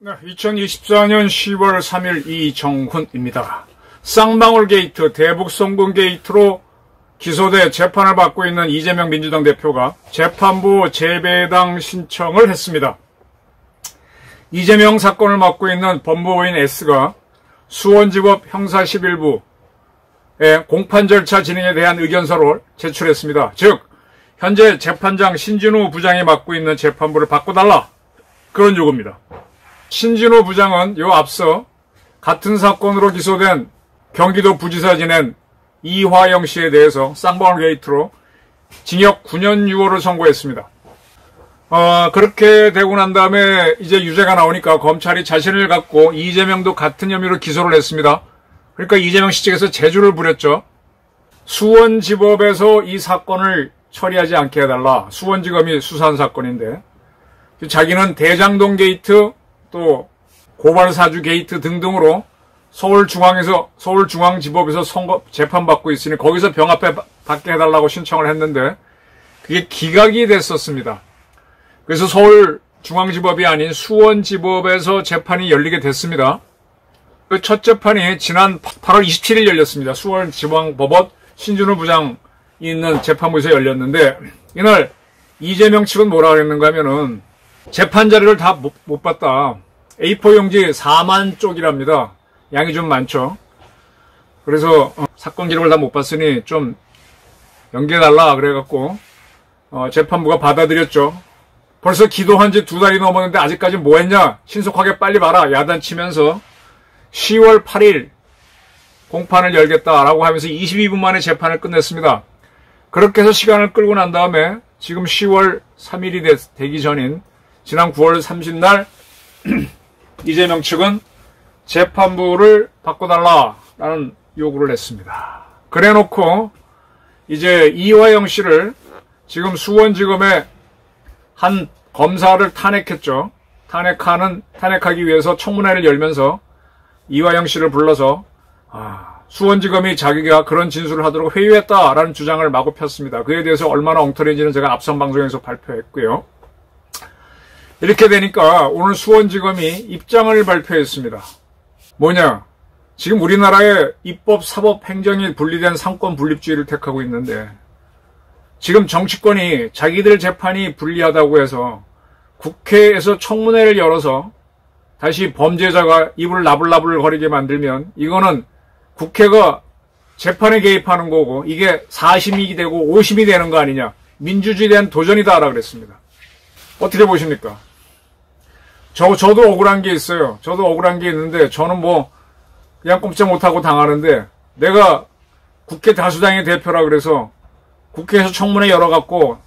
네, 2024년 10월 3일 이정훈입니다. 쌍방울 게이트, 대북송금 게이트로 기소돼 재판을 받고 있는 이재명 민주당 대표가 재판부 재배당 신청을 했습니다. 이재명 사건을 맡고 있는 법무부인 S가 수원지법 형사 11부의 공판 절차 진행에 대한 의견서를 제출했습니다. 즉, 현재 재판장 신진우 부장이 맡고 있는 재판부를 바꿔달라, 그런 요구입니다. 신진우 부장은 요 앞서 같은 사건으로 기소된 경기도 부지사 지낸 이화영 씨에 대해서 쌍방울 게이트로 징역 9년 6월을 선고했습니다. 그렇게 되고 난 다음에 이제 유죄가 나오니까 검찰이 자신을 갖고 이재명도 같은 혐의로 기소를 했습니다. 그러니까 이재명 씨 측에서 제주를 부렸죠. 수원지법에서 이 사건을 처리하지 않게 해달라. 수원지검이 수사한 사건인데 자기는 대장동 게이트 또 고발사주 게이트 등등으로 서울중앙지법에서 재판받고 있으니 거기서 병합해 받게 해달라고 신청을 했는데 그게 기각이 됐었습니다. 그래서 서울중앙지법이 아닌 수원지법에서 재판이 열리게 됐습니다. 그 첫 재판이 지난 8월 27일 열렸습니다. 수원지방법원 신진우 부장이 있는 재판부에서 열렸는데 이날 이재명 측은 뭐라 그랬는가 하면은 재판 자료를 다 못 봤다. A4 용지 4만 쪽이랍니다. 양이 좀 많죠. 그래서 사건 기록을 다 못 봤으니 좀 연기해달라 그래갖고 재판부가 받아들였죠. 벌써 기도한 지 2달이 넘었는데 아직까지 뭐 했냐? 신속하게 빨리 봐라. 야단치면서 10월 8일 공판을 열겠다라고 하면서 22분 만에 재판을 끝냈습니다. 그렇게 해서 시간을 끌고 난 다음에 지금 10월 3일이 되기 전인 지난 9월 30날 이재명 측은 재판부를 바꿔달라라는 요구를 했습니다. 그래놓고 이제 이화영 씨를 지금 수원지검의 한 검사를 탄핵했죠. 탄핵하기 위해서 청문회를 열면서 이화영 씨를 불러서 수원지검이 자기가 그런 진술을 하도록 회유했다라는 주장을 마구 폈습니다. 그에 대해서 얼마나 엉터리인지는 제가 앞선 방송에서 발표했고요. 이렇게 되니까 오늘 수원지검이 입장을 발표했습니다. 뭐냐? 지금 우리나라의 입법, 사법, 행정이 분리된 상권 분립주의를 택하고 있는데 지금 정치권이 자기들 재판이 불리하다고 해서 국회에서 청문회를 열어서 다시 범죄자가 입을 나불나불 거리게 만들면 이거는 국회가 재판에 개입하는 거고 이게 4심이 되고 5심이 되는 거 아니냐. 민주주의에 대한 도전이다라고 그랬습니다. 어떻게 보십니까? 저도 억울한 게 있어요. 저도 억울한 게 있는데 저는 뭐 그냥 꼼짝 못하고 당하는데 내가 국회 다수당의 대표라 그래서 국회에서 청문회 열어갖고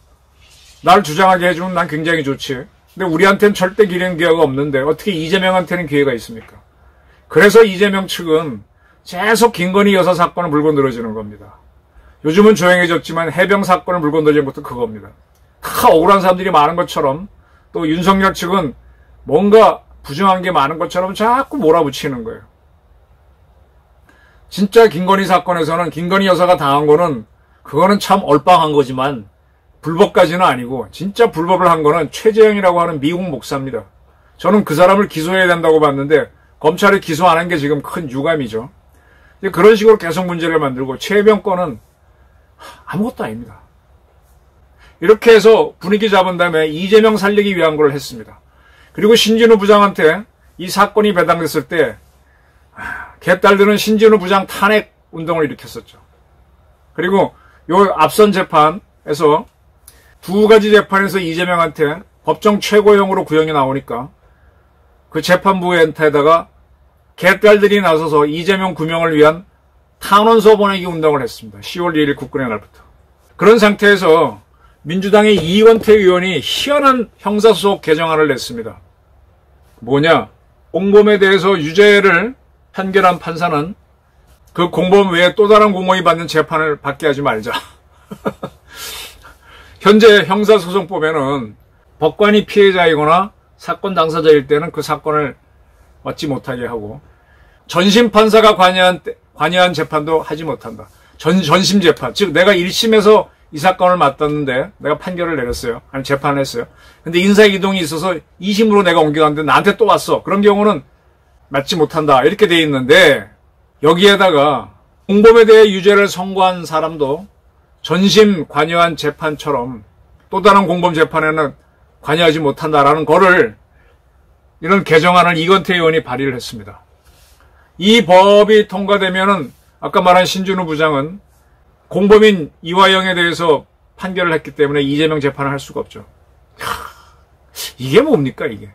날 주장하게 해주면 난 굉장히 좋지. 근데 우리한테는 절대 기회는 기회가 없는데 어떻게 이재명한테는 기회가 있습니까? 그래서 이재명 측은 계속 김건희 여사 사건을 물고 늘어지는 겁니다. 요즘은 조용해졌지만 해병 사건을 물고 늘어진 것도 그겁니다. 다 억울한 사람들이 많은 것처럼 또 윤석열 측은 뭔가 부정한 게 많은 것처럼 자꾸 몰아붙이는 거예요. 진짜 김건희 사건에서는 김건희 여사가 당한 거는 그거는 참 얼빵한 거지만 불법까지는 아니고 진짜 불법을 한 거는 최재형이라고 하는 미국 목사입니다. 저는 그 사람을 기소해야 된다고 봤는데 검찰이 기소 안 한 게 지금 큰 유감이죠. 그런 식으로 계속 문제를 만들고 최혜병 건은 아무것도 아닙니다. 이렇게 해서 분위기 잡은 다음에 이재명 살리기 위한 걸 했습니다. 그리고 신진우 부장한테 이 사건이 배당됐을 때 개딸들은 신진우 부장 탄핵 운동을 일으켰었죠. 그리고 요 앞선 재판에서 두 가지 재판에서 이재명한테 법정 최고형으로 구형이 나오니까 그 재판부한테다가 개딸들이 나서서 이재명 구명을 위한 탄원서 보내기 운동을 했습니다. 10월 1일 국군의 날부터. 그런 상태에서 민주당의 이원태 의원이 희한한 형사소속 개정안을 냈습니다. 뭐냐? 공범에 대해서 유죄를 판결한 판사는 그 공범 외에 또 다른 공범이 받는 재판을 받게 하지 말자. 현재 형사소송법에는 법관이 피해자이거나 사건 당사자일 때는 그 사건을 맡지 못하게 하고 전심 판사가 관여한 관여한 재판도 하지 못한다. 전심 재판. 즉 내가 1심에서 이 사건을 맡았는데 내가 판결을 내렸어요. 아니 재판을 했어요. 근데 인사이동이 있어서 2심으로 내가 옮겨갔는데 나한테 또 왔어. 그런 경우는 맡지 못한다. 이렇게 돼 있는데 여기에다가 공범에 대해 유죄를 선고한 사람도 전심 관여한 재판처럼 또 다른 공범 재판에는 관여하지 못한다라는 거를 이런 개정안을 이건태 의원이 발의를 했습니다. 이 법이 통과되면은 아까 말한 신준우 부장은 공범인 이화영에 대해서 판결을 했기 때문에 이재명 재판을 할 수가 없죠. 이게 뭡니까 이게.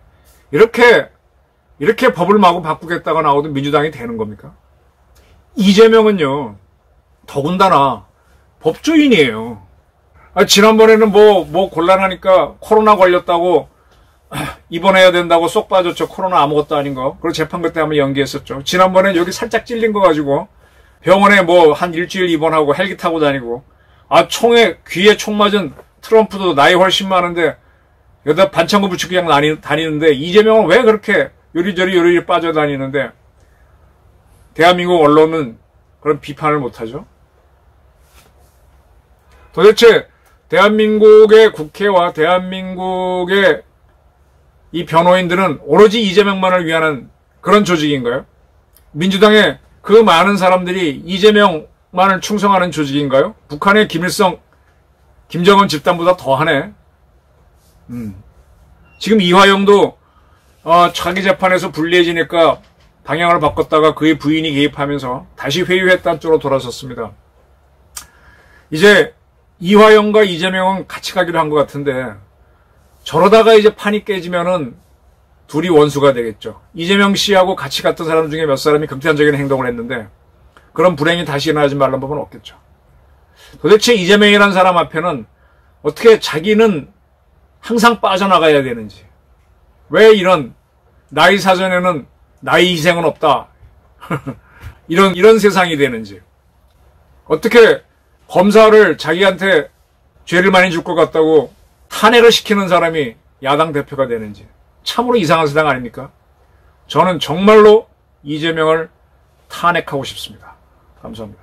이렇게 법을 마구 바꾸겠다가 나오던 민주당이 되는 겁니까? 이재명은요. 더군다나 법조인이에요. 지난번에는 뭐 곤란하니까 코로나 걸렸다고 입원해야 된다고 쏙 빠졌죠. 코로나 아무것도 아닌 거. 그리고 재판 그때 한번 연기했었죠. 지난번에 여기 살짝 찔린 거 가지고 병원에 뭐 한 일주일 입원하고 헬기 타고 다니고 귀에 총 맞은 트럼프도 나이 훨씬 많은데 여기다 반창고 붙이고 그냥 다니는데 이재명은 왜 그렇게 요리저리 빠져다니는데 대한민국 언론은 그런 비판을 못하죠. 도대체 대한민국의 국회와 대한민국의 이 변호인들은 오로지 이재명만을 위한 그런 조직인가요? 민주당의 그 많은 사람들이 이재명만을 충성하는 조직인가요? 북한의 김일성, 김정은 집단보다 더하네. 지금 이화영도 자기 재판에서 불리해지니까 방향을 바꿨다가 그의 부인이 개입하면서 다시 회유했다는 쪽으로 돌아섰습니다. 이제 이화영과 이재명은 같이 가기로 한 것 같은데 저러다가 이제 판이 깨지면은 둘이 원수가 되겠죠. 이재명 씨하고 같이 갔던 사람 중에 몇 사람이 극단적인 행동을 했는데 그런 불행이 다시 일어나지 말라는 법은 없겠죠. 도대체 이재명이라는 사람 앞에는 어떻게 자기는 항상 빠져나가야 되는지, 왜 이런 나이 사전에는 나이 희생은 없다 이런 세상이 되는지, 어떻게 검사를 자기한테 죄를 많이 줄 것 같다고 탄핵을 시키는 사람이 야당 대표가 되는지 참으로 이상한 세상 아닙니까? 저는 정말로 이재명을 탄핵하고 싶습니다. 감사합니다.